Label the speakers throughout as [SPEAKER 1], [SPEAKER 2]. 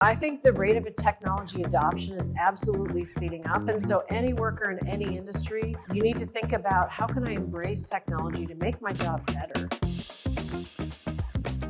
[SPEAKER 1] I think the rate of technology adoption is absolutely speeding up. And so any worker in any industry, you need to think about how can I embrace technology to make my job better?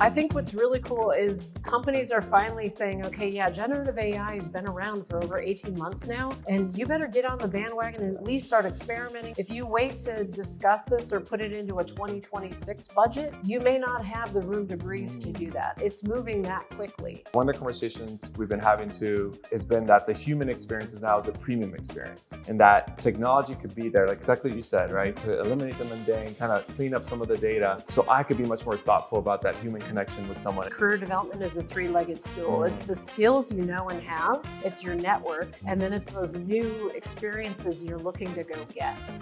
[SPEAKER 1] I think what's really cool is companies are finally saying, okay, yeah, generative AI has been around for over 18 months now, and you better get on the bandwagon and at least start experimenting. If you wait to discuss this or put it into a 2026 budget, you may not have the room to breathe to do that. It's moving that quickly.
[SPEAKER 2] One of the conversations we've been having too has been that the human experience is now the premium experience, and that technology could be there, like exactly what you said, right? To eliminate the mundane, kind of clean up some of the data, so I could be much more thoughtful about that human connection with someone.
[SPEAKER 1] Career development is a three-legged stool. It's the skills you know and have, it's your network, and then it's those new experiences you're looking to go get.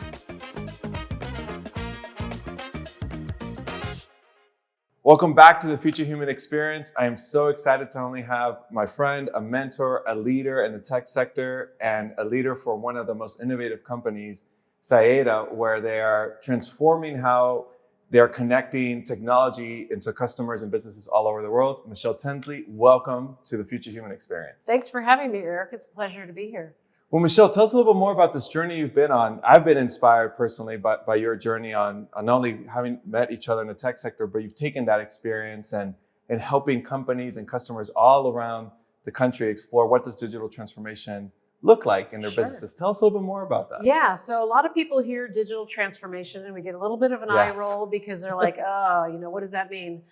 [SPEAKER 2] Welcome back to the Future Human Experience. I am so excited to only have my friend, a mentor, a leader in the tech sector, and a leader for one of the most innovative companies, Sciata, where they are transforming how they're connecting technology into customers and businesses all over the world. Michelle Tinsley, welcome to the Future Human Experience.
[SPEAKER 1] Thanks for having me, Eric. It's a pleasure to be here.
[SPEAKER 2] Well, Michelle, tell us a little bit more about this journey you've been on. I've been inspired personally by your journey on not only having met each other in the tech sector, but you've taken that experience and helping companies and customers all around the country explore what does digital transformation look like in their businesses. Tell us a little bit more about that.
[SPEAKER 1] Yeah, so a lot of people hear digital transformation and we get a little bit of an eye roll because they're like, oh, what does that mean?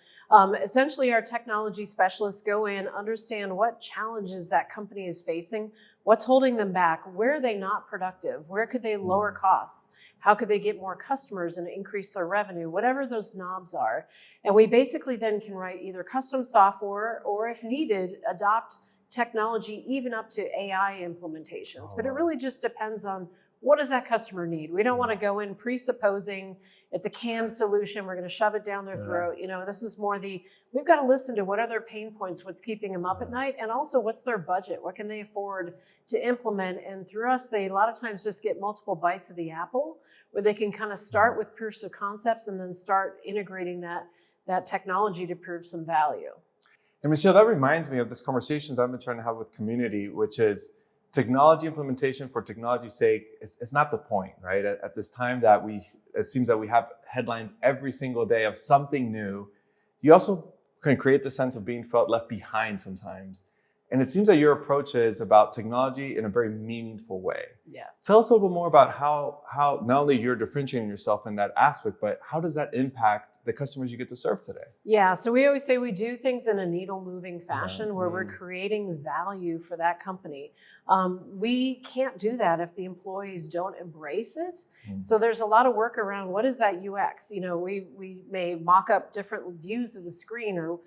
[SPEAKER 1] Essentially, our technology specialists go in, understand what challenges that company is facing, what's holding them back, where are they not productive, where could they lower costs, how could they get more customers and increase their revenue, whatever those knobs are. And we basically then can write either custom software or, if needed, adopt technology even up to AI implementations. But it really just depends on what does that customer need. We don't want to go in presupposing it's a canned solution, we're going to shove it down their throat. This is more we've got to listen to what are their pain points, what's keeping them up at night, and also what's their budget, what can they afford to implement. And through us, they a lot of times just get multiple bites of the apple where they can kind of start with proofs of concepts and then start integrating that technology to prove some value.
[SPEAKER 2] And Michelle, that reminds me of this conversations I've been trying to have with community, which is technology implementation for technology's sake is not the point, right? At this time that it seems that we have headlines every single day of something new, you also can create the sense of being felt left behind sometimes. And it seems that your approach is about technology in a very meaningful way.
[SPEAKER 1] Yes.
[SPEAKER 2] Tell us a little bit more about how not only you're differentiating yourself in that aspect, but how does that impact the customers you get to serve today?
[SPEAKER 1] Yeah, so we always say we do things in a needle-moving fashion where we're creating value for that company. We can't do that if the employees don't embrace it. So there's a lot of work around what is that UX. We may mock up different views of the screen or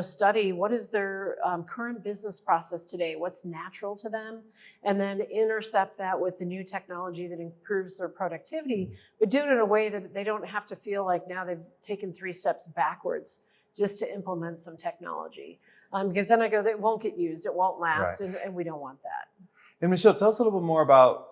[SPEAKER 1] study what is their current business process today, what's natural to them, and then intercept that with the new technology that improves their productivity, but do it in a way that they don't have to feel like now they've taken 3 steps backwards just to implement some technology. Because then I go, it won't get used, it won't last, and we don't want that.
[SPEAKER 2] And Michelle, tell us a little bit more about,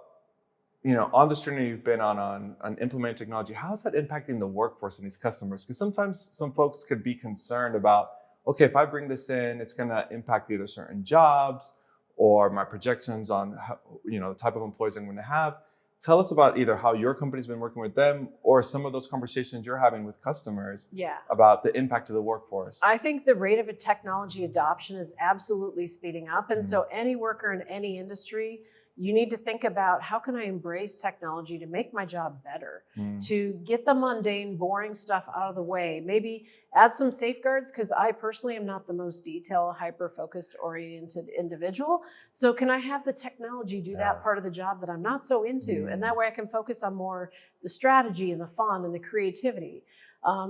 [SPEAKER 2] on this journey you've been on implementing technology, how is that impacting the workforce and these customers? Because sometimes some folks could be concerned about, okay, if I bring this in, it's going to impact either certain jobs or my projections on how, the type of employees I'm going to have. Tell us about either how your company's been working with them or some of those conversations you're having with customers about the impact of the workforce.
[SPEAKER 1] I think the rate of technology adoption is absolutely speeding up. And so any worker in any industry, you need to think about how can I embrace technology to make my job better, to get the mundane, boring stuff out of the way, maybe add some safeguards, because I personally am not the most detail, hyper-focused, oriented individual. So can I have the technology do that part of the job that I'm not so into? And that way I can focus on more the strategy and the fun and the creativity.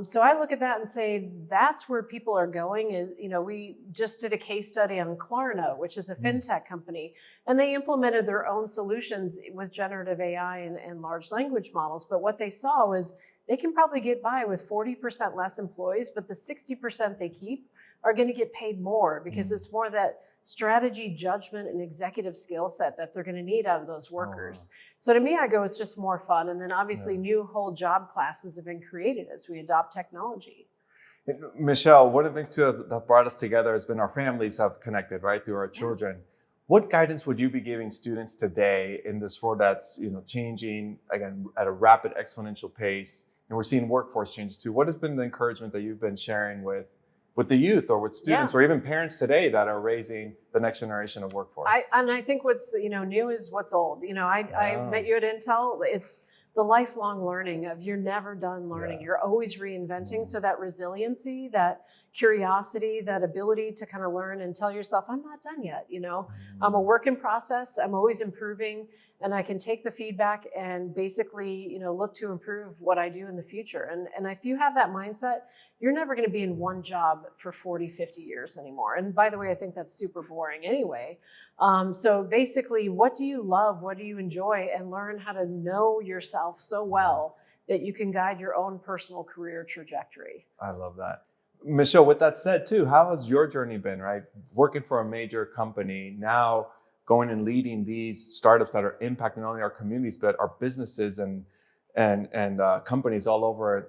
[SPEAKER 1] So I look at that and say, that's where people are going is, we just did a case study on Klarna, which is a fintech company, and they implemented their own solutions with generative AI and large language models. But what they saw was they can probably get by with 40% less employees, but the 60% they keep are going to get paid more because it's more that strategy, judgment, and executive skill set that they're going to need out of those workers. So to me, I go, it's just more fun. And then obviously new whole job classes have been created as we adopt technology.
[SPEAKER 2] Michelle, one of the things too that brought us together has been our families have connected, right, through our children. What guidance would you be giving students today in this world that's changing again at a rapid exponential pace, and we're seeing workforce changes too? What has been the encouragement that you've been sharing with the youth or with students or even parents today that are raising the next generation of workforce?
[SPEAKER 1] I think what's new is what's old. I met you at Intel. It's the lifelong learning of you're never done learning. You're always reinventing. So that resiliency, that curiosity, that ability to kind of learn and tell yourself, I'm not done yet. I'm a work in process. I'm always improving, and I can take the feedback and basically, look to improve what I do in the future. And if you have that mindset, you're never going to be in one job for 40, 50 years anymore. And by the way, I think that's super boring anyway. So basically, what do you love? What do you enjoy? And learn how to know yourself so well that you can guide your own personal career trajectory.
[SPEAKER 2] I love that. Michelle, with that said too, how has your journey been, right? Working for a major company, now going and leading these startups that are impacting not only our communities, but our businesses and companies all over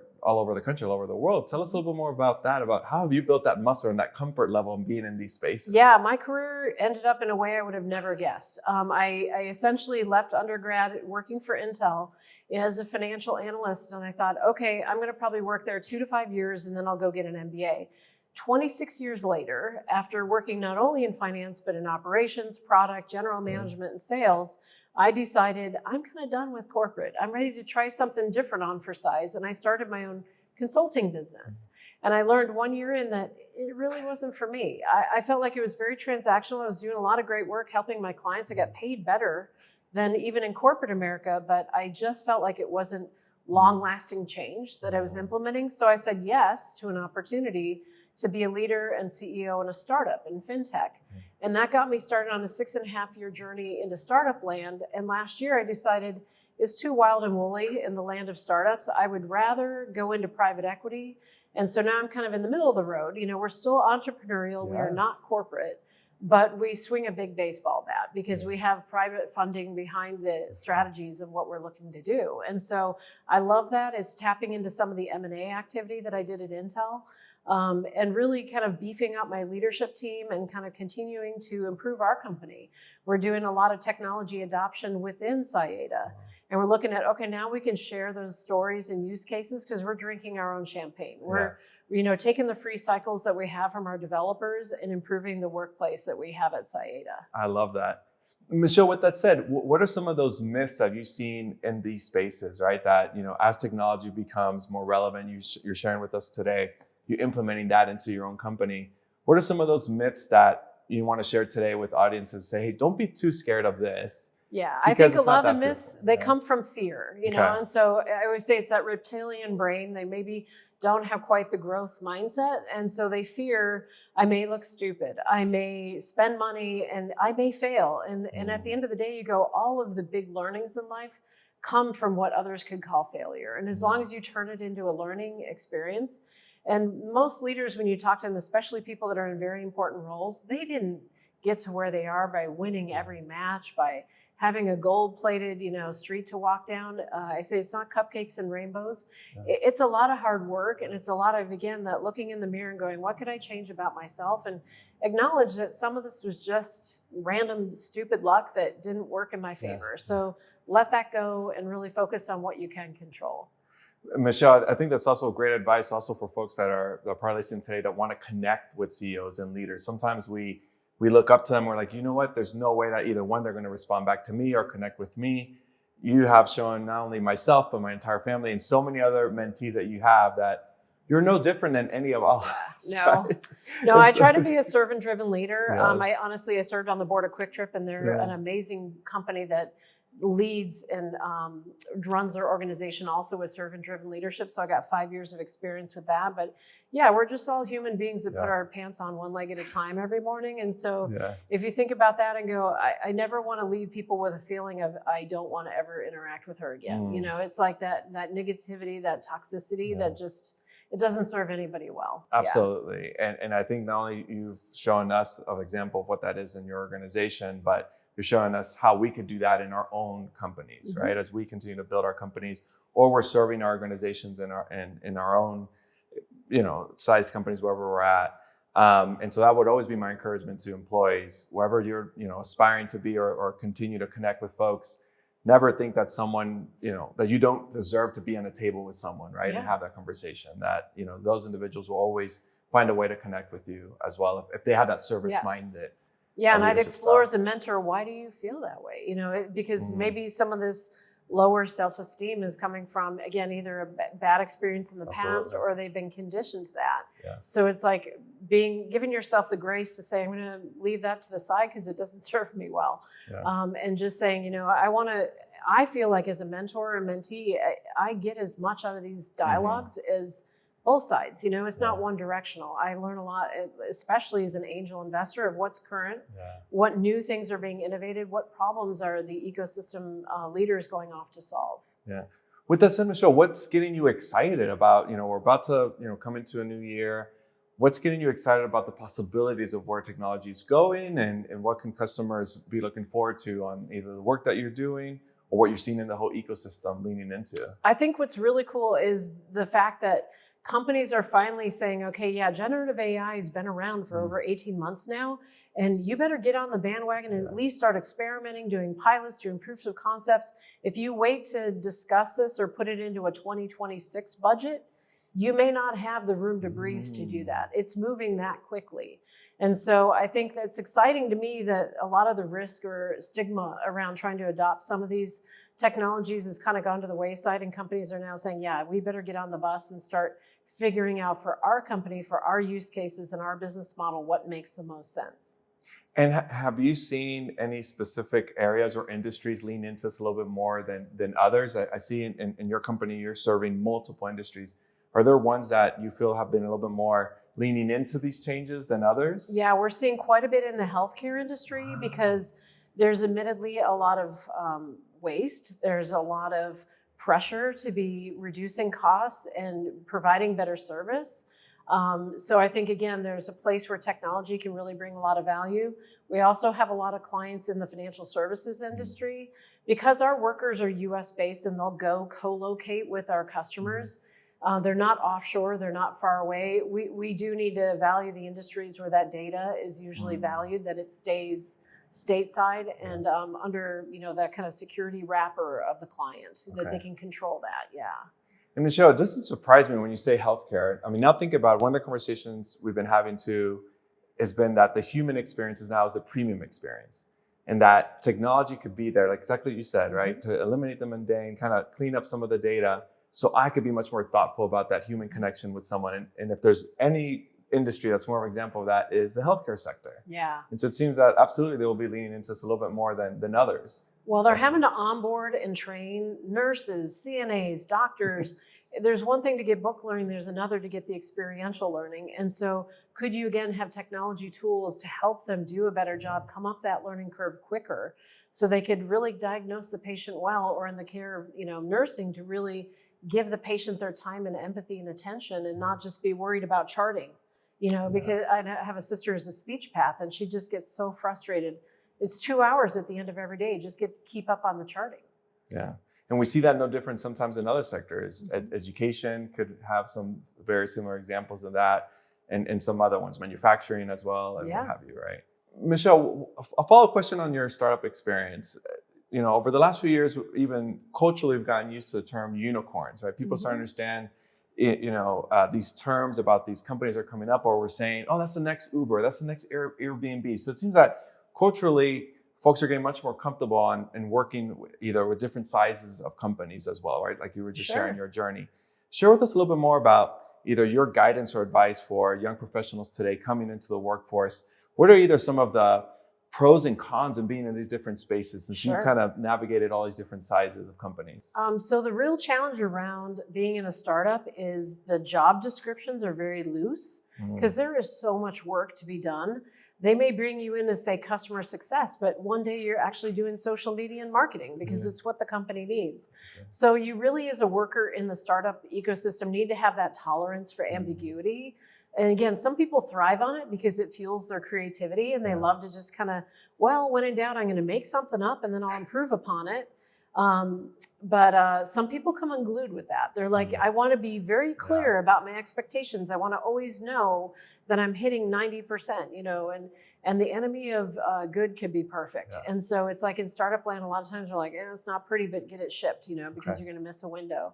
[SPEAKER 2] the country, all over the world. Tell us a little bit more about that, about how have you built that muscle and that comfort level in being in these spaces?
[SPEAKER 1] Yeah, my career ended up in a way I would have never guessed. I essentially left undergrad working for Intel as a financial analyst, and I thought, okay, I'm going to probably work there 2 to 5 years, and then I'll go get an MBA. 26 years later, after working not only in finance, but in operations, product, general management, and sales, I decided I'm kind of done with corporate. I'm ready to try something different on for size. And I started my own consulting business. And I learned 1 year in that it really wasn't for me. I felt like it was very transactional. I was doing a lot of great work helping my clients. I got paid better than even in corporate America, but I just felt like it wasn't long-lasting change that I was implementing. So I said yes to an opportunity to be a leader and CEO in a startup in fintech. And that got me started on a 6.5-year journey into startup land. And last year I decided it's too wild and woolly in the land of startups. I would rather go into private equity. And so now I'm kind of in the middle of the road. We're still entrepreneurial. Yes. We are not corporate, but we swing a big baseball bat because we have private funding behind the strategies of what we're looking to do. And so I love that. It's tapping into some of the M&A activity that I did at Intel. And really kind of beefing up my leadership team and kind of continuing to improve our company. We're doing a lot of technology adoption within Sciata. And we're looking at, okay, now we can share those stories and use cases because we're drinking our own champagne. We're, taking the free cycles that we have from our developers and improving the workplace that we have at Sciata.
[SPEAKER 2] I love that. Michelle, with that said, what are some of those myths that you've seen in these spaces, right? That, as technology becomes more relevant, you're sharing with us today, you're implementing that into your own company. What are some of those myths that you want to share today with audiences? Say, hey, don't be too scared of this.
[SPEAKER 1] Yeah, I think a lot of the myths, they come from fear, and so I always say it's that reptilian brain. They maybe don't have quite the growth mindset. And so they fear, I may look stupid, I may spend money, and I may fail. And at the end of the day, you go, all of the big learnings in life come from what others could call failure. And as long as you turn it into a learning experience, and most leaders, when you talk to them, especially people that are in very important roles, they didn't get to where they are by winning every match, by having a gold-plated, street to walk down. I say it's not cupcakes and rainbows. It's a lot of hard work, and it's a lot of, again, that looking in the mirror and going, what could I change about myself? And acknowledge that some of this was just random, stupid luck that didn't work in my favor. So let that go and really focus on what you can control.
[SPEAKER 2] Michelle, I think that's also great advice also for folks that are probably listening today that want to connect with CEOs and leaders. Sometimes we look up to them. We're like, you know what? There's no way that either one, they're going to respond back to me or connect with me. You have shown not only myself, but my entire family and so many other mentees that you have that you're no different than any of us.
[SPEAKER 1] No,
[SPEAKER 2] right?
[SPEAKER 1] no. I try to be a servant-driven leader.
[SPEAKER 2] Yes.
[SPEAKER 1] I served on the board of Quick Trip, and they're an amazing company that leads and runs their organization also with servant-driven leadership. So I got 5 years of experience with that. But yeah, we're just all human beings that put our pants on one leg at a time every morning. And so if you think about that and go, I never want to leave people with a feeling of, I don't want to ever interact with her again. It's like that negativity, that toxicity that just, it doesn't serve anybody well.
[SPEAKER 2] Absolutely. And I think not only you've shown us an example of what that is in your organization, but you're showing us how we could do that in our own companies, right? As we continue to build our companies, or we're serving our organizations in our own sized companies wherever we're at. And so that would always be my encouragement to employees, wherever you're, aspiring to be or continue to connect with folks. Never think that someone, that you don't deserve to be on a table with someone, right?
[SPEAKER 1] Yeah.
[SPEAKER 2] And have that conversation. That, those individuals will always find a way to connect with you as well if they have that service
[SPEAKER 1] Yes.
[SPEAKER 2] minded.
[SPEAKER 1] Yeah, and I'd explore
[SPEAKER 2] stuff.
[SPEAKER 1] as a mentor, why do you feel that way? Because
[SPEAKER 2] Mm.
[SPEAKER 1] maybe some of this lower self-esteem is coming from, again, either a bad experience in the past
[SPEAKER 2] Absolutely.
[SPEAKER 1] or they've been conditioned to that.
[SPEAKER 2] Yes.
[SPEAKER 1] So it's like giving yourself the grace to say, I'm going to leave that to the side because it doesn't serve me well.
[SPEAKER 2] Yeah.
[SPEAKER 1] And just saying, I feel like as a mentor or mentee, I get as much out of these dialogues as both sides. It's not one directional. I learn a lot, especially as an angel investor, of what's current, what new things are being innovated, what problems are the ecosystem leaders going off to solve.
[SPEAKER 2] Yeah. With that said, Michelle, what's getting you excited about, we're about to, come into a new year. What's getting you excited about the possibilities of where technology is going and what can customers be looking forward to on either the work that you're doing or what you're seeing in the whole ecosystem leaning into?
[SPEAKER 1] I think what's really cool is the fact that companies are finally saying, okay, yeah, generative AI has been around for over 18 months now, and you better get on the bandwagon and at least start experimenting, doing pilots, doing proofs of concepts. If you wait to discuss this or put it into a 2026 budget, you may not have the room to breathe to do that. It's moving that quickly. And so I think that's exciting to me that a lot of the risk or stigma around trying to adopt some of these technologies has kind of gone to the wayside, and companies are now saying, yeah, we better get on the bus and start figuring out for our company, for our use cases and our business model, what makes the most sense.
[SPEAKER 2] And have you seen any specific areas or industries lean into this a little bit more than others? I see in your company, you're serving multiple industries. Are there ones that you feel have been a little bit more leaning into these changes than others?
[SPEAKER 1] Yeah, we're seeing quite a bit in the healthcare industry because there's admittedly a lot of waste. There's a lot of pressure to be reducing costs and providing better service. So I think, again, there's a place where technology can really bring a lot of value. We also have a lot of clients in the financial services industry. Because our workers are US based and they'll go co-locate with our customers. They're not offshore, they're not far away. We do need to value the industries where that data is usually valued, that it stays stateside and under that kind of security wrapper of the client, that they can control that. Yeah.
[SPEAKER 2] And Michelle, it doesn't surprise me when you say healthcare. I mean, now think about it. One of the conversations we've been having too has been that the human experience is now the premium experience. And that technology could be there, like exactly what you said, right? To eliminate the mundane, kind of clean up some of the data so I could be much more thoughtful about that human connection with someone. And if there's any industry that's more of an example of that is the healthcare sector.
[SPEAKER 1] Yeah.
[SPEAKER 2] And so it seems that absolutely they will be leaning into this a little bit more than others.
[SPEAKER 1] Well, they're having to onboard and train nurses, CNAs, doctors. There's one thing to get book learning, there's another to get the experiential learning. And so could you again have technology tools to help them do a better job, come up that learning curve quicker so they could really diagnose the patient well, or in the care of nursing to really give the patient their time and empathy and attention and not just be worried about charting. Because I have a sister who's a speech path and she just gets so frustrated. It's 2 hours at the end of every day. Just keep up on the charting.
[SPEAKER 2] Yeah. And we see that no different sometimes in other sectors. Education could have some very similar examples of that and some other ones, manufacturing as well, and what have you, right? Michelle, a follow-up question on your startup experience. Over the last few years, even culturally, we've gotten used to the term unicorns, right? People start to understand these terms about these companies are coming up, or we're saying, oh, that's the next Uber, that's the next Airbnb. So it seems that culturally, folks are getting much more comfortable and working either with different sizes of companies as well, right? Like you were just sharing your journey. Share with us a little bit more about either your guidance or advice for young professionals today coming into the workforce. What are either some of the pros and cons in being in these different spaces since you've kind of navigated all these different sizes of companies?
[SPEAKER 1] So the real challenge around being in a startup is the job descriptions are very loose because there is so much work to be done. They may bring you in to say customer success, but one day you're actually doing social media and marketing because it's what the company needs. So you really, as a worker in the startup ecosystem, need to have that tolerance for ambiguity. And again, some people thrive on it because it fuels their creativity and they love to just kind of, when in doubt, I'm going to make something up and then I'll improve upon it. But some people come unglued with that. They're like, I want to be very clear about my expectations. I want to always know that I'm hitting 90%, and the enemy of good could be perfect.
[SPEAKER 2] Yeah.
[SPEAKER 1] And so it's like in startup land, a lot of times we're like, it's not pretty, but get it shipped, because you're going to miss a window.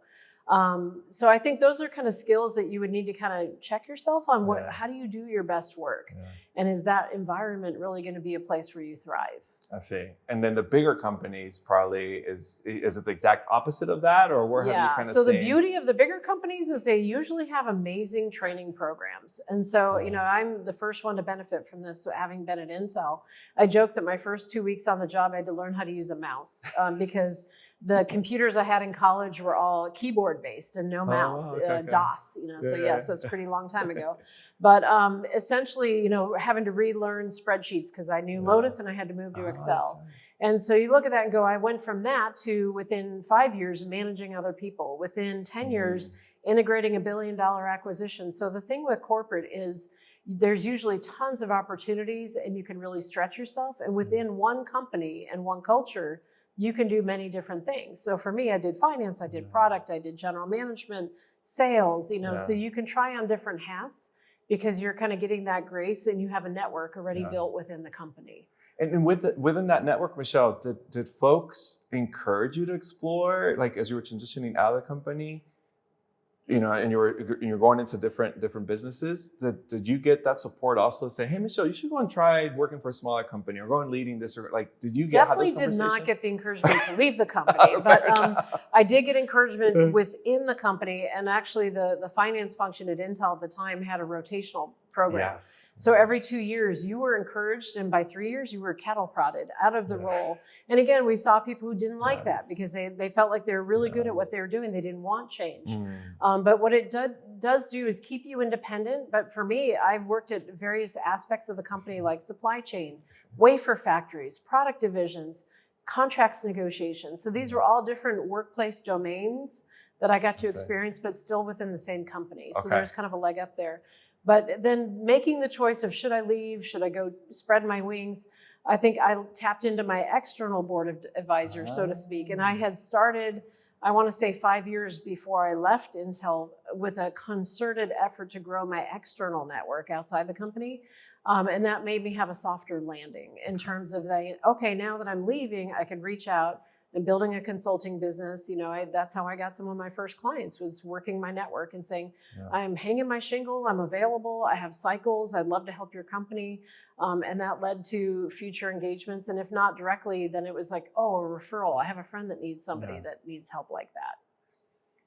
[SPEAKER 1] So I think those are kind of skills that you would need to kind of check yourself on. How do you do your best work? Yeah. And is that environment really going to be a place where you thrive?
[SPEAKER 2] I see. And then the bigger companies probably is it the exact opposite of that, or where have you kind of
[SPEAKER 1] so
[SPEAKER 2] seen?
[SPEAKER 1] The beauty of the bigger companies is they usually have amazing training programs. And so, I'm the first one to benefit from this. So having been at Intel, I joke that my first 2 weeks on the job, I had to learn how to use a mouse because the computers I had in college were all keyboard based and no mouse, DOS, so it's a pretty long time ago. But essentially, having to relearn spreadsheets because I knew Lotus and I had to move to Excel. Right. And so you look at that and go, I went from that to within 5 years, managing other people, within 10 years, integrating $1 billion acquisition. So the thing with corporate is there's usually tons of opportunities and you can really stretch yourself. And within one company and one culture, you can do many different things. So for me, I did finance, I did product, I did general management, sales, so you can try on different hats because you're kind of getting that grace and you have a network already built within the company.
[SPEAKER 2] And within that network, Michelle, did folks encourage you to explore, like as you were transitioning out of the company, and you're going into different businesses? Did you get that support also? Say, hey, Michelle, you should go and try working for a smaller company or go and leading this, or like, did you
[SPEAKER 1] definitely did not get the encouragement to leave the company, but I did get encouragement within the company, and actually the finance function at Intel at the time had a rotational program. Yes. So every 2 years you were encouraged, and by 3 years you were cattle prodded out of the role. And again, we saw people who didn't like that because they felt like they were really good at what they were doing. They didn't want change. But what it does do is keep you independent. But for me, I've worked at various aspects of the company like supply chain, wafer factories, product divisions, contracts negotiations. So these were all different workplace domains that I got to experience, but still within the same company. So there's kind of a leg up there. But then making the choice of should I leave, should I go spread my wings, I think I tapped into my external board of advisors, so to speak. And I had started, I want to say 5 years before I left Intel, with a concerted effort to grow my external network outside the company. And that made me have a softer landing in terms of now that I'm leaving, I can reach out and building a consulting business. That's how I got some of my first clients, was working my network and saying, I'm hanging my shingle, I'm available, I have cycles, I'd love to help your company. And that led to future engagements. And if not directly, then it was like, a referral. I have a friend that needs somebody that needs help like that.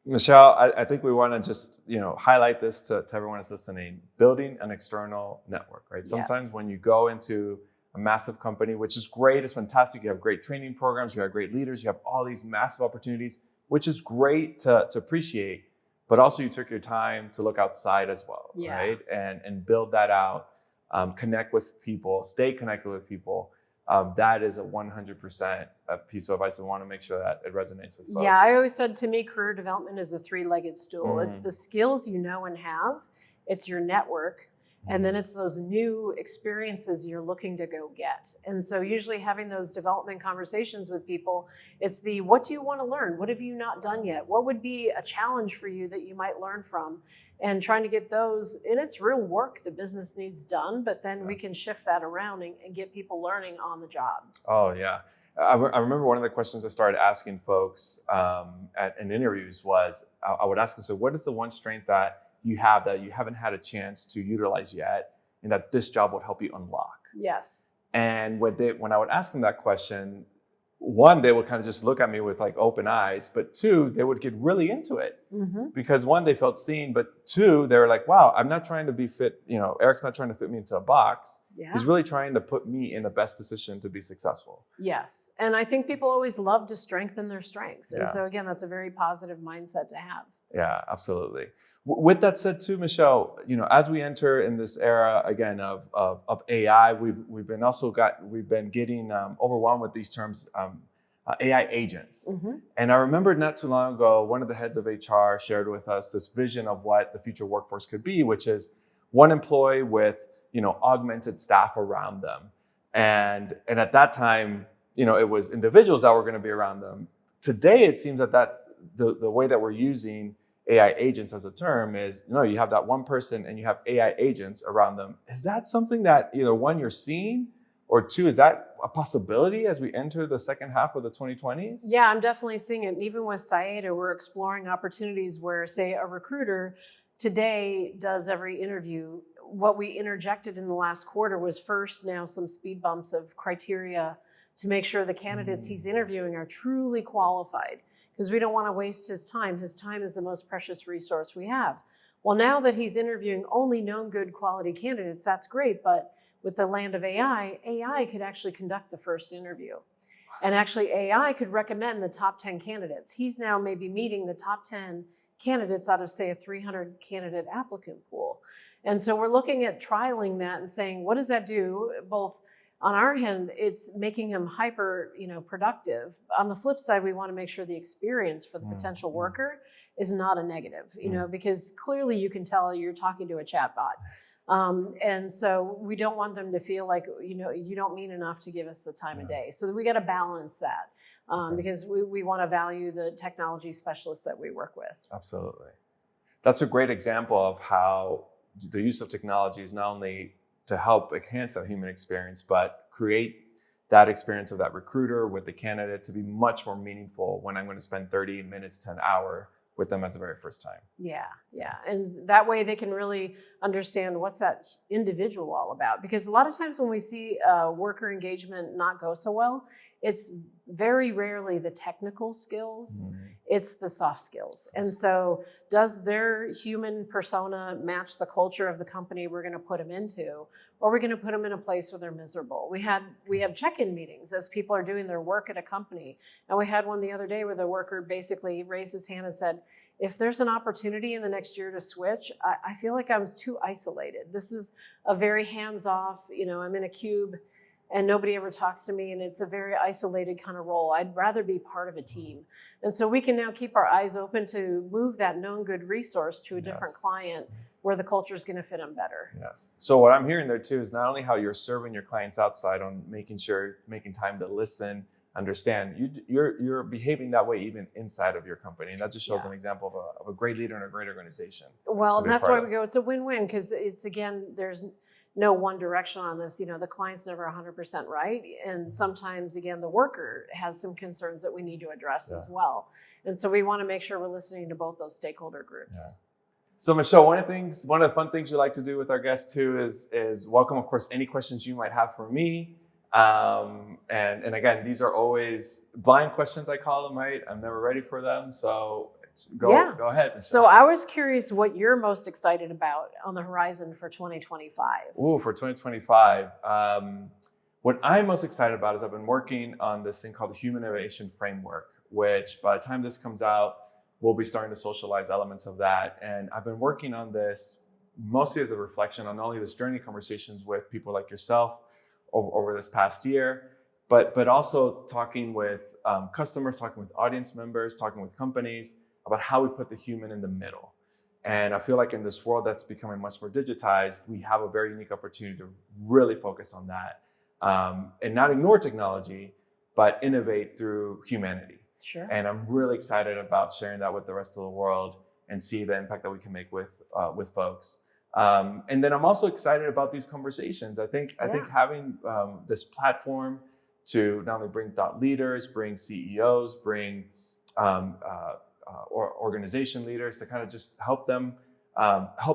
[SPEAKER 2] Michelle, I think we want to just, highlight this to everyone that's listening. Building an external network, right? Sometimes when you go into a massive company, which is great, it's fantastic. You have great training programs, you have great leaders, you have all these massive opportunities, which is great to appreciate. But also you took your time to look outside as well, right? And build that out, connect with people, stay connected with people. That is a 100% a piece of advice. I want to make sure that it resonates with folks.
[SPEAKER 1] Yeah, I always said, to me, career development is a three-legged stool. It's the skills you know and have, it's your network, and then it's those new experiences you're looking to go get. And so usually having those development conversations with people, it's what do you want to learn? What have you not done yet? What would be a challenge for you that you might learn from? And trying to get those, and it's real work the business needs done, but then we can shift that around and get people learning on the job.
[SPEAKER 2] Oh, yeah. I remember one of the questions I started asking folks in interviews was, I would ask them, so what is the one strength that you have that you haven't had a chance to utilize yet, and that this job would help you unlock?
[SPEAKER 1] Yes.
[SPEAKER 2] And when I would ask them that question, one, they would kind of just look at me with like open eyes, but two, they would get really into it because one, they felt seen, but two, they were like, wow, I'm not trying to be fit. Eric's not trying to fit me into a box. Yeah. He's really trying to put me in the best position to be successful.
[SPEAKER 1] Yes. And I think people always love to strengthen their strengths. And so again, that's a very positive mindset to have.
[SPEAKER 2] Yeah, absolutely. With that said too, Michelle, as we enter in this era again of AI, we've been getting overwhelmed with these terms, AI agents. And I remember not too long ago, one of the heads of HR shared with us this vision of what the future workforce could be, which is one employee with augmented staff around them, and at that time, it was individuals that were going to be around them. today it seems that the way that we're using AI agents as a term is, you have that one person and you have AI agents around them. Is that something that either one, you're seeing, or two, is that a possibility as we enter the second half of the 2020s?
[SPEAKER 1] Yeah, I'm definitely seeing it. And even with Sciata, we're exploring opportunities where, say, a recruiter today does every interview. What we interjected in the last quarter was first now some speed bumps of criteria to make sure the candidates he's interviewing are truly qualified, because we don't want to waste his time. His time is the most precious resource we have. Well, now that he's interviewing only known good quality candidates, that's great. But with the land of AI could actually conduct the first interview. And actually AI could recommend the top 10 candidates. He's now maybe meeting the top 10 candidates out of, say, a 300 candidate applicant pool. And so we're looking at trialing that and saying, what does that do? Both on our end, it's making him hyper, productive. On the flip side, we want to make sure the experience for the potential worker is not a negative, because clearly you can tell you're talking to a chatbot. And so we don't want them to feel like, you don't mean enough to give us the time of day. So we got to balance that because we want to value the technology specialists that we work with.
[SPEAKER 2] Absolutely. That's a great example of how the use of technology is not only to help enhance that human experience, but create that experience of that recruiter with the candidate to be much more meaningful when I'm going to spend 30 minutes to an hour with them as the very first time.
[SPEAKER 1] Yeah. And that way they can really understand what's that individual all about. Because a lot of times when we see worker engagement not go so well, it's very rarely the technical skills, it's the soft skills. And so does their human persona match the culture of the company we're going to put them into, or are we going to put them in a place where they're miserable? We have check-in meetings as people are doing their work at a company. And we had one the other day where the worker basically raised his hand and said, if there's an opportunity in the next year to switch, I feel like I was too isolated. This is a very hands-off, I'm in a cube and nobody ever talks to me, and it's a very isolated kind of role. I'd rather be part of a team. And so we can now keep our eyes open to move that known good resource to a different client where the culture is going to fit them better.
[SPEAKER 2] Yes. So what I'm hearing there too is not only how you're serving your clients outside on making time to listen, understand, you're behaving that way even inside of your company. And that just shows an example of a great leader and a great organization.
[SPEAKER 1] Well, and that's why we go, it's a win-win, because it's, again, there's no one direction on this. The client's never 100% right. And sometimes, again, the worker has some concerns that we need to address as well. And so we want to make sure we're listening to both those stakeholder groups. Yeah.
[SPEAKER 2] So Michelle, one of the fun things we like to do with our guests too is welcome, of course, any questions you might have for me. And again, these are always blind questions, I call them, right? I'm never ready for them. So go ahead, Michelle.
[SPEAKER 1] So I was curious what you're most excited about on the horizon for 2025.
[SPEAKER 2] Ooh, for 2025. What I'm most excited about is I've been working on this thing called the Human Innovation Framework, which by the time this comes out, we'll be starting to socialize elements of that. And I've been working on this mostly as a reflection on not only this journey conversations with people like yourself over this past year, but also talking with customers, talking with audience members, talking with companies about how we put the human in the middle. And I feel like in this world that's becoming much more digitized, we have a very unique opportunity to really focus on that and not ignore technology, but innovate through humanity.
[SPEAKER 1] Sure.
[SPEAKER 2] And I'm really excited about sharing that with the rest of the world and see the impact that we can make with folks. And then I'm also excited about these conversations. I think having this platform to not only bring thought leaders, bring CEOs, bring or organization leaders to kind of just help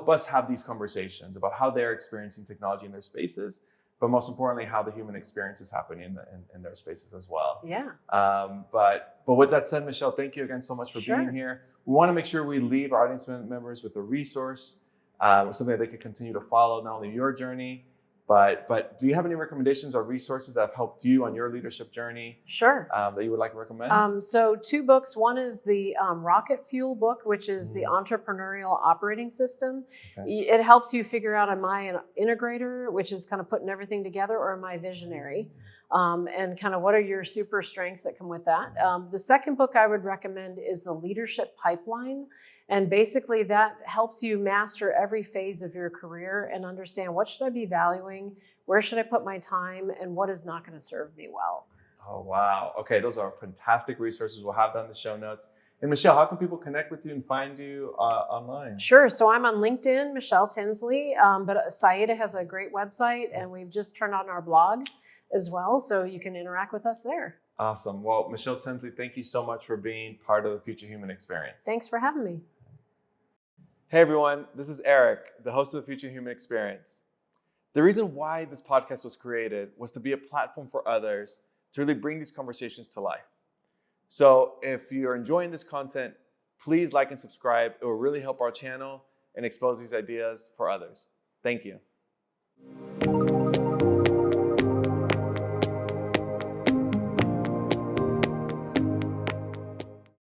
[SPEAKER 2] us have these conversations about how they're experiencing technology in their spaces, but most importantly, how the human experience is happening in their spaces as well.
[SPEAKER 1] Yeah.
[SPEAKER 2] But with that said, Michelle, thank you again so much for being here. We want to make sure we leave our audience members with a resource, something that they can continue to follow, not only your journey, but do you have any recommendations or resources that have helped you on your leadership journey?
[SPEAKER 1] Sure.
[SPEAKER 2] That you would like to recommend?
[SPEAKER 1] So 2 books. One is the Rocket Fuel book, which is the entrepreneurial operating system. Okay. It helps you figure out, am I an integrator, which is kind of putting everything together, or am I visionary? And kind of what are your super strengths that come with that? The second book I would recommend is The Leadership Pipeline. And basically that helps you master every phase of your career and understand what should I be valuing, where should I put my time, and what is not going to serve me well.
[SPEAKER 2] Oh, wow. Okay, those are fantastic resources. We'll have that in the show notes. And Michelle, how can people connect with you and find you online?
[SPEAKER 1] Sure. So I'm on LinkedIn, Michelle Tinsley, but Sciata has a great website, and we've just turned on our blog as well, so you can interact with us there.
[SPEAKER 2] Awesome. Well, Michelle Tinsley, thank you so much for being part of the Future Human Experience.
[SPEAKER 1] Thanks for having me.
[SPEAKER 2] Hey, everyone. This is Eric, the host of the Future Human Experience. The reason why this podcast was created was to be a platform for others to really bring these conversations to life. So if you're enjoying this content, please like and subscribe. It will really help our channel and expose these ideas for others. Thank you.